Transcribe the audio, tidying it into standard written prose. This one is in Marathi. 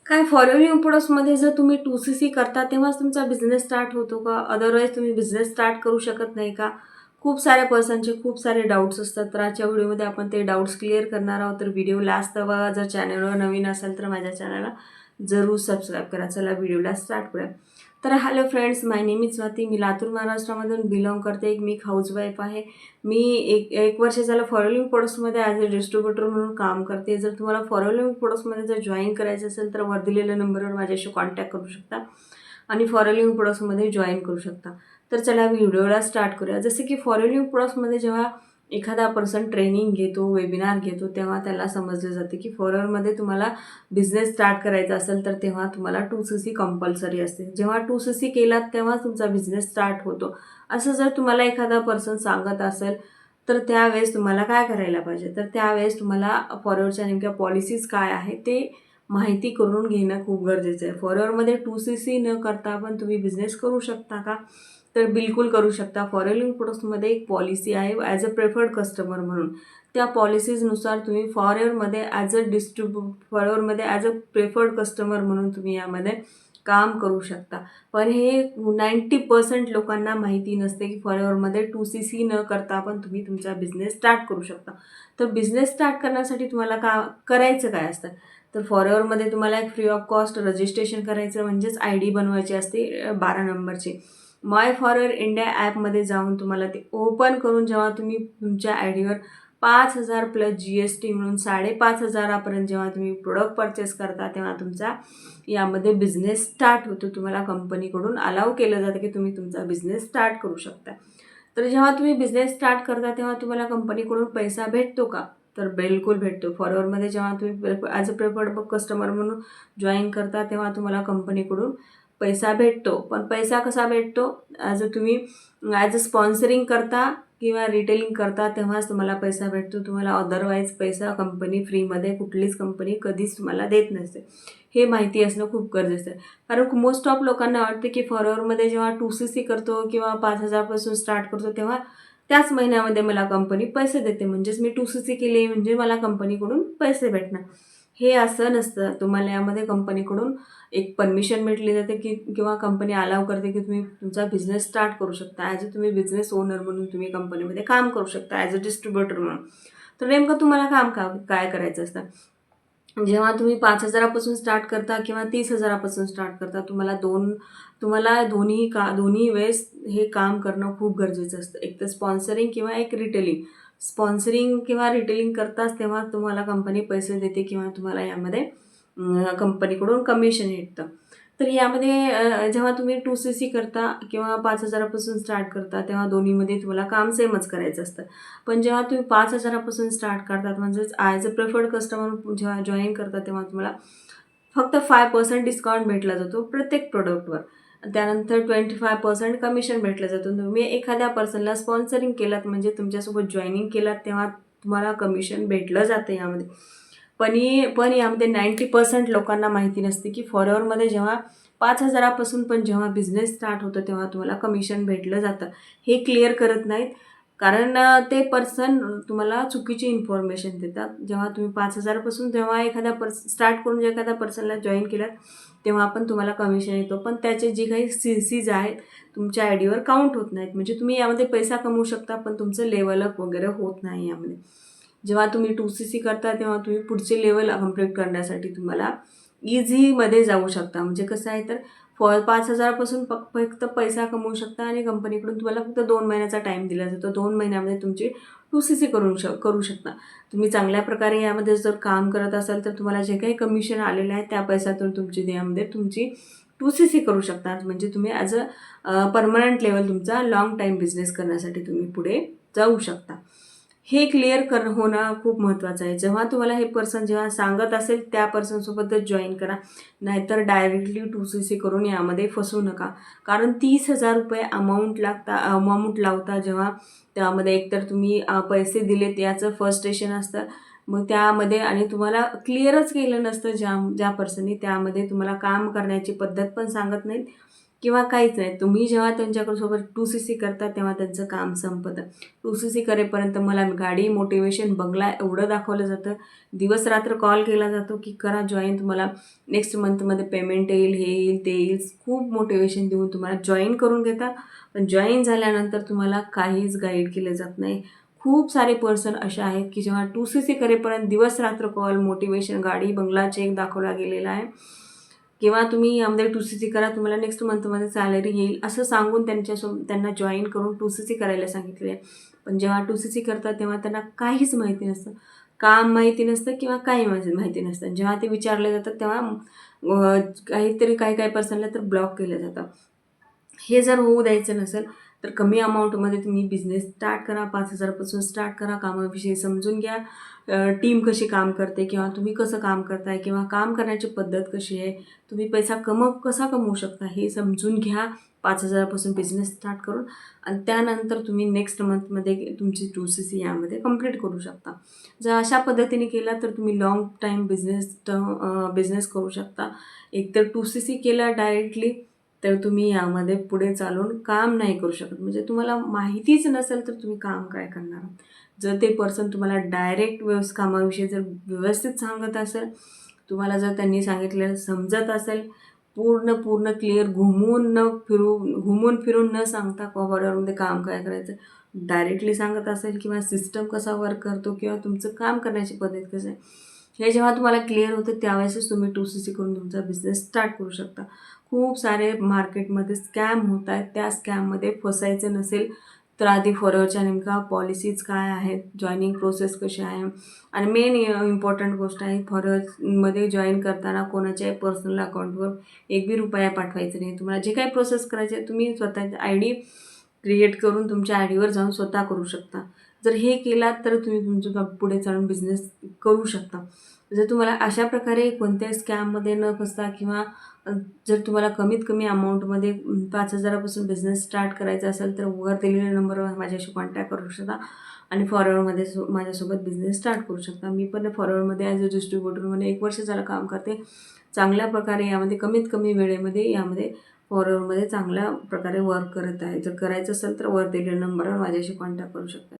काय फॉलोइंग प्रोडक्ट्समध्ये जर तुम्ही 2CC करता तेव्हाच तुमचा बिझनेस स्टार्ट होतो का? अदरवाईज तुम्ही बिझनेस स्टार्ट करू शकत नाही का? खूप साऱ्या पर्सनचे खूप सारे डाऊट्स असतात. तर आजच्या व्हिडिओमध्ये आपण ते डाऊट्स क्लिअर करणार आहोत. तर व्हिडिओ लास्ट बघा. जर चॅनलवर नवीन असाल तर माझ्या चॅनलला जरूर सबस्क्राईब करा. चला व्हिडिओला स्टार्ट करूया. तर hello friends, my name is Swati. मी लातूर महाराष्ट्रामधून बिलॉंग करते. मी एक हाऊसवाईफ आहे. मी एक वर्ष झालं फॉलोइंग प्रोडक्ट्समध्ये ॲज अ डिस्ट्रीब्युटर म्हणून काम करते. जर तुम्हाला फॉलोइंग प्रोडक्ट्समध्ये जर जॉईन करायचं असेल तर वर दिलेल्या नंबरवर माझ्याशी कॉन्टॅक्ट करू शकता आणि फॉलोइंग प्रोडक्ट्समध्ये जॉईन करू शकता. तर चला व्हिडिओला स्टार्ट करूया. जसे की फॉलोइंग प्रोडक्ट्समध्ये जेव्हा एखादा पर्सन ट्रेनिंग घेतो, वेबिनार घेतो, तेव्हा त्याला समजलं जाते की फॉलोअरमध्ये तुम्हाला बिझनेस स्टार्ट करायचा असेल तर तेव्हा तुम्हाला 2CC कंपल्सरी असते. जेव्हा 2CC केलात तेव्हा तुमचा बिझनेस स्टार्ट होतो. असं जर तुम्हाला एखादा पर्सन सांगत असेल तर त्यावेळेस तुम्हाला काय करायला पाहिजे? तर त्यावेळेस तुम्हाला फॉरवर्डच्या नेमक्या पॉलिसीज काय आहे ते माहिती करून घेणं खूप गरजेचं आहे. फॉरवर्डमध्ये 2CC न करता पण तुम्ही बिझनेस करू शकता का? तर बिलकुल करू शकता. फॉलोइंग प्रोडक्ट्समध्ये एक पॉलिसी आहे ॲज अ प्रेफर्ड कस्टमर म्हणून. त्या पॉलिसीजनुसार तुम्ही फॉरवर्डमध्ये फॉरवर्डमध्ये ॲज अ प्रेफर्ड कस्टमर म्हणून तुम्ही यामध्ये काम करू शकता. पण हे 90% लोकांना माहिती नसते की फॉलोअरमध्ये 2CC न करता पण तुम्ही तुमचा बिझनेस स्टार्ट करू शकता. तर बिझनेस स्टार्ट करण्यासाठी तुम्हाला करायचं काय असतं? तर फॉलोअरमध्ये तुम्हाला एक फ्री ऑफ कॉस्ट रजिस्ट्रेशन करायचं म्हणजेच ID बनवायची असते 12 नंबरची. माय फॉरवर्ड इंडिया ॲपमध्ये जाऊन तुम्हाला ते ओपन करून जेव्हा तुम्ही तुमच्या आयडीवर 5,000 प्लस GST म्हणून 5,500 जेव्हा तुम्ही प्रोडक्ट परचेस करता तेव्हा तुमचा यामध्ये बिझनेस स्टार्ट होतो. तुम्हाला कंपनीकडून अलाउ केलं जातं की तुम्ही तुमचा बिझनेस स्टार्ट करू शकता. तर जेव्हा तुम्ही बिझनेस स्टार्ट करता तेव्हा तुम्हाला कंपनीकडून पैसा भेटतो का? तर बिलकुल भेटतो. फॉरवर्डमध्ये जेव्हा तुम्ही ॲज अ प्रेफर्ड कस्टमर म्हणून जॉईन करता तेव्हा तुम्हाला कंपनीकडून पैसा भेटतो. पण पैसा कसा भेटतो? तुम्ही ॲज अ स्पॉन्सरिंग करता किंवा रिटेलिंग करता तेव्हाच तुम्हाला पैसा भेटतो. तुम्हाला अदरवाईज पैसा कंपनी फ्रीमध्ये कुठलीच कंपनी कधीच तुम्हाला देत नसते. हे माहिती असणं खूप गरजेचं आहे. कारण मोस्ट ऑफ लोकांना वाटते की फॉरवर्डमध्ये जेव्हा 2CC करतो किंवा 5,000 पासून स्टार्ट करतो तेव्हा त्याच महिन्यामध्ये मला कंपनी पैसे देते. म्हणजेच मी 2CC केली म्हणजे मला कंपनीकडून पैसे भेटणार. हे असं नसतं. तुम्हाला यामध्ये कंपनीकडून एक परमिशन भेटली जाते की किंवा कंपनी अलाव करते की तुम्ही तुमचा बिझनेस स्टार्ट करू शकता. ॲज अ तुम्ही बिझनेस ओनर म्हणून तुम्ही कंपनीमध्ये काम करू शकता ॲज अ डिस्ट्रीब्युटर म्हणून. तर नेमकं तुम्हाला काम काय करायचं असतं? जेव्हा तुम्ही 5,000 पासून स्टार्ट करता किंवा 30,000 पासून स्टार्ट करता, तुम्हाला दोन्ही वेळेस हे काम करणं खूप गरजेचं असतं. एक तर स्पॉन्सरिंग किंवा एक रिटेलिंग. स्पॉन्सरिंग किंवा रिटेलिंग करताच तेव्हा तुम्हाला कंपनी पैसे देते किंवा तुम्हाला यामध्ये कंपनीकडून कमिशन भेटतं. तर यामध्ये जेव्हा तुम्ही 2CC करता किंवा 5,000 पासून स्टार्ट करता, तेव्हा दोन्हीमध्ये तुम्हाला काम सेमच करायचं असतं. पण जेव्हा तुम्ही 5,000 पासून स्टार्ट करतात म्हणजेच ॲज अ प्रिफर्ड कस्टमर जेव्हा जॉइन करता तेव्हा तुम्हाला फक्त 5% डिस्काउंट भेटला जातो प्रत्येक प्रोडक्टवर. त्यानंतर 25% कमिशन भेटलं जातं. तुम्ही एखाद्या पर्सनला स्पॉन्सरिंग केलात म्हणजे तुमच्यासोबत जॉइनिंग केलात तेव्हा तुम्हाला कमिशन भेटलं जातं यामध्ये. पण यामध्ये 90% लोकांना माहिती नसते की फॉलोअरमध्ये जेव्हा 5,000 पासून पण जेव्हा बिझनेस स्टार्ट होतो तेव्हा तुम्हाला कमिशन भेटलं जातं. हे क्लिअर करत नाहीत. कारण ते पर्सन तुम्हाला चुकीची इन्फॉर्मेशन देतात. जेव्हा तुम्ही 5,000 पासून जेव्हा स्टार्ट करून एखाद्या पर्सनला जॉइन केलात, तेव्हा पण तुम्हाला कमिशन येतो. पण त्याचे जे काही CCs आहेत तुमच्या आयडीवर काउंट होत नाहीत. म्हणजे तुम्ही यामध्ये पैसा कमवू शकता, पण तुमचं लेव्हल अप वगैरे होत नाही यामध्ये. जेव्हा तुम्ही 2CC करता तेव्हा तुम्ही पुढचे लेव्हल कंप्लीट करण्यासाठी तुम्हाला इझीमध्ये जाऊ शकता. म्हणजे कसं आहे तर 5,000 पासून फक्त पैसा कमवू शकता आणि कंपनीकडून तुम्हाला फक्त 2 महिन्याचा टाईम दिला जातो. 2 महिन्यामध्ये तुमची 2CC करू शकता. तुम्ही चांगल्या प्रकारे यामध्ये जर काम करत असाल तर तुम्हाला जे काही कमिशन आलेलं आहे त्या पैशातून यामध्ये तुमची 2CC करू शकता. म्हणजे तुम्ही ॲज अ परमनंट लेव्हल तुमचा लाँग टाईम बिझनेस करण्यासाठी तुम्ही पुढे जाऊ शकता. हे क्लिअर होणं खूप महत्त्वाचं आहे. जेव्हा तुम्हाला हे पर्सन जेव्हा सांगत असेल त्या पर्सनसोबतच जॉईन करा. नाहीतर डायरेक्टली 2CC करून यामध्ये फसू नका. कारण 30,000 रुपये अमाऊंट लावता जेव्हा त्यामध्ये एकतर तुम्ही पैसे दिलेत याचं फर्स्ट स्टेशन असतं. मग त्यामध्ये आणि तुम्हाला क्लिअरच केलं नसतं ज्या पर्सननी त्यामध्ये तुम्हाला काम करण्याची पद्धत पण सांगत नाहीत किंवा काहीच नाही. तुम्ही जेव्हा त्यांच्याकडे 2CC करता तेव्हा त्यांचं काम संपतं. 2CC करेपर्यंत मला गाडी, मोटिवेशन, बंगला एवढं दाखवलं जातं. दिवस-रात्र कॉल केला जातो, की करा जॉइन, तुम्हाला नेक्स्ट मंथमध्ये पेमेंट येईल, हे येईल, ते येईल. खूप मोटिवेशन देऊन तुम्हाला जॉइन करून घेतात. पण जॉइन झाल्यानंतर तुम्हाला काहीच गाईड केलं जात नाही. खूप सारे पर्सन असे आहेत, की जेव्हा 2CC करेपर्यंत दिवस-रात्र कॉल, मोटिवेशन, गाडी, बंगला, चेक दाखवला गेलेला आहे. किंवा तुम्ही यामध्ये 2CC करा, तुम्हाला नेक्स्ट मंथमध्ये सॅलरी येईल, असं सांगून त्यांना जॉइन करून 2CC करायला सांगितले आहे. पण जेव्हा 2CC करतात तेव्हा त्यांना काहीच माहिती नसतं. काम माहिती नसतं किंवा काही माहिती नसतं. जेव्हा ते विचारले जातात तेव्हा काहीतरी काही पर्सनला तर ब्लॉक केलं जातं. हे जर होऊ द्यायचं नसेल, तर कमी अमाऊंटमध्ये तुम्ही बिझनेस स्टार्ट करा. 5,000 पासून स्टार्ट करा. कामाविषयी समजून घ्या. टीम कशी काम करते किंवा तुम्ही कसं काम करताय किंवा काम करण्याची पद्धत कशी आहे, तुम्ही पैसा कसा कमवू शकता हे समजून घ्या. 5,000 पासून बिझनेस स्टार्ट करून आणि त्यानंतर तुम्ही नेक्स्ट मंथमध्ये तुमची 2CC यामध्ये कंप्लीट करू शकता. जर अशा पद्धतीने केला तर तुम्ही लाँग टाईम बिझनेस करू शकता. एकतर 2CC केला डायरेक्टली, तर तुम्ही यामध्ये पुढे चालून काम नाही करू शकत. म्हणजे तुम्हाला माहितीच नसेल तर तुम्ही काम काय करणार आहात? जर ते पर्सन तुम्हाला डायरेक्ट कामाविषयी जर व्यवस्थित सांगत असेल, तुम्हाला जर त्यांनी सांगितलेलं समजत असेल, पूर्ण क्लिअर घुमून फिरून न सांगता कॉम्प्युटरमध्ये काम काय करायचं, डायरेक्टली सांगत असेल किंवा सिस्टम कसा वर्क करतो किंवा तुमचं काम करण्याची पद्धत कसं आहे, हे जेव्हा तुम्हाला क्लिअर होतं त्यावेळेसच तुम्ही 2CC करून तुमचा बिझनेस स्टार्ट करू शकता. खूप सारे मार्केटमध्ये स्कॅम होत आहेत. त्या स्कॅममध्ये फसायचं नसेल तर आधी फॉरवर्डच्या नेमका पॉलिसीज काय आहेत, जॉइनिंग प्रोसेस कशी आहे आणि मेन इम्पॉर्टंट गोष्ट आहे, फॉरवर्डमध्ये जॉइन करताना कोणाच्याही पर्सनल अकाउंटवर एक बी रुपया पाठवायचा नाही. तुम्हाला जे काही प्रोसेस करायची आहे तुम्ही स्वतःची ID क्रिएट करून तुमच्या आयडीवर जाऊन स्वतः करू शकता. जर हे केलात तर तुम्ही तुमचं पुढे चालून बिझनेस करू शकता. जर तुम्हाला अशा प्रकारे कोणत्याही स्कॅममध्ये न फसता किंवा जर तुम्हाला कमीत कमी अमाऊंटमध्ये 5,000 पासून बिझनेस स्टार्ट करायचा असेल तर वर दिलेल्या नंबरवर माझ्याशी कॉन्टॅक्ट करू शकता आणि फॉरवर्डमध्ये माझ्यासोबत बिझनेस स्टार्ट करू शकता. मी पण फॉरवर्डमध्ये ॲज अ डिस्ट्रिब्युटरमध्ये 1 वर्ष झालं काम करते. चांगल्या प्रकारे यामध्ये कमीत कमी वेळेमध्ये यामध्ये फॉरवर्डमध्ये चांगल्या प्रकारे वर्क करत आहे. जर करायचं असेल तर वर दिलेल्या नंबरवर माझ्याशी कॉन्टॅक्ट करू शकता.